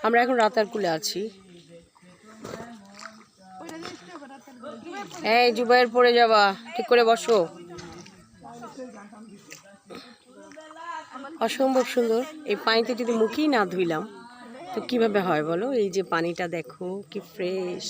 আমরা এখন রাতার কুলে আছি। এই জুবাইর পড়ে যাবা, ঠিক করে বসো। অসম্ভব সুন্দর। এই পানিতে যদি মুখেই না ধুইলাম তো কিভাবে হয় বলো? এই যে পানিটা দেখো কি ফ্রেশ।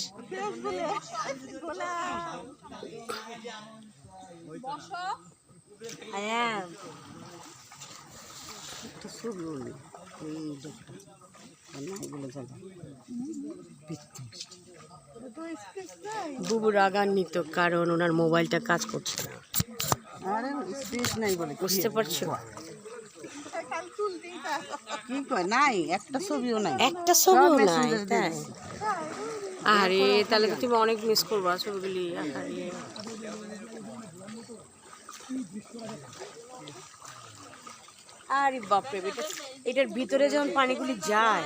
বুবু রাগান্বিত কারণ ওনার মোবাইলটা কাজ করছে না। বুঝতে পারছো? কি কয় নাই, একটা ছবিও নাই, একটা ছবিও নাই। তাই? আরে তাহলে তো তুমি অনেক মিস করবা ছবিগুলি। আরে বাপরে, এটার ভিতরে যখন পানিগুলি যায়।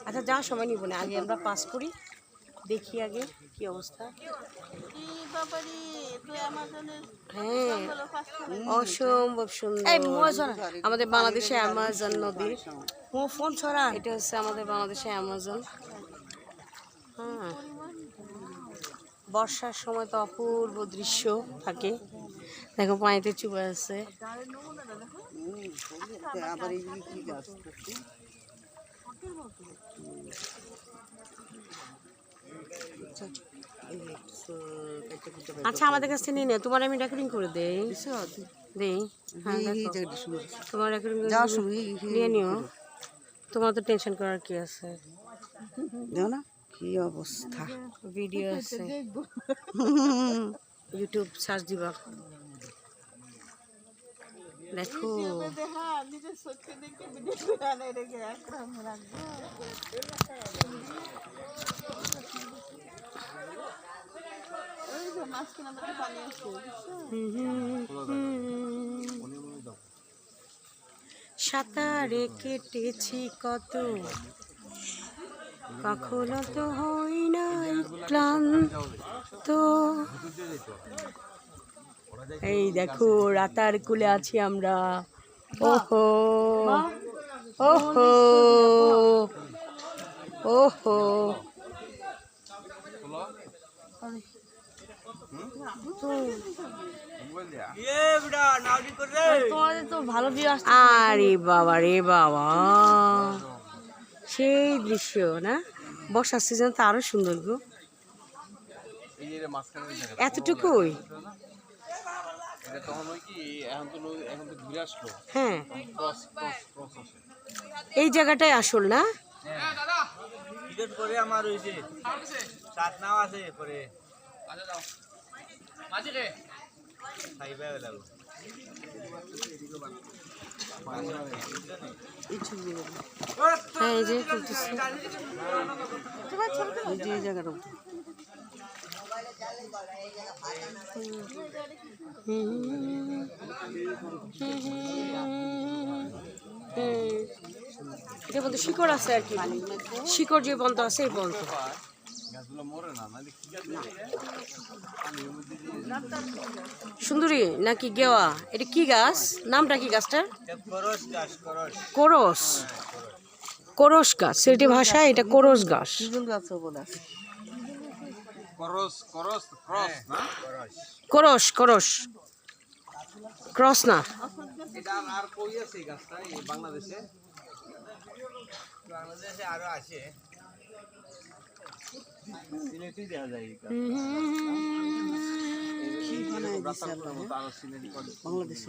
আচ্ছা, যাওয়ার সময় নিব না, আগে আমরা পাস করি, দেখি আগে কি অবস্থা। হ্যাঁ, অসম্ভব সুন্দর। আমাদের বাংলাদেশে অ্যামাজন নদী, ফোন ছড়া, এটা হচ্ছে আমাদের বাংলাদেশে অ্যামাজন। হ্যাঁ, বর্ষার সময় তো অপূর্ব দৃশ্য থাকে। দেখো পানিতে চুপে আছে। আচ্ছা, আমাদের কাছে নিয়ে নে, তোমার আমি রেকর্ডিং করে দেই। হ্যাঁ, তোমার রেকর্ডিং নিয়ে নিও, তোমার তো টেনশন করার কি আছে। না কি অবস্থা, ভিডিও আছে, ইউটিউব সার্চ দিবা, দেখো। সাঁতারে কেটেছি কত, কখনো তো হই নাই ক্লান্ত। এই দেখো রাতার কুলে আছি আমরা। ওহো ওহো ওহো, আরে বাবা রে বাবা, সেই দৃশ্য না? বর্ষার সিজন তো আরো সুন্দর গো। এতটুকুই? হ্যাঁ, এই জায়গাটাই আসল না? হ্যাঁ, এই যে জায়গাটা এটা বলতে শিকড় আছে আর কি, শিকড় যে বন্ধ আছে এই বন্ধ। সুন্দরী নাকি গেওয়া? এটা কি গাছ? নামটা কি গাছটার? করস, করস গাছ সিলেটি ভাষায়, এটা করস গাছ। করস করস, ক্রস না। বাংলাদেশে আরো আছে, সিলেটেই দেখা যায়। বাংলাদেশে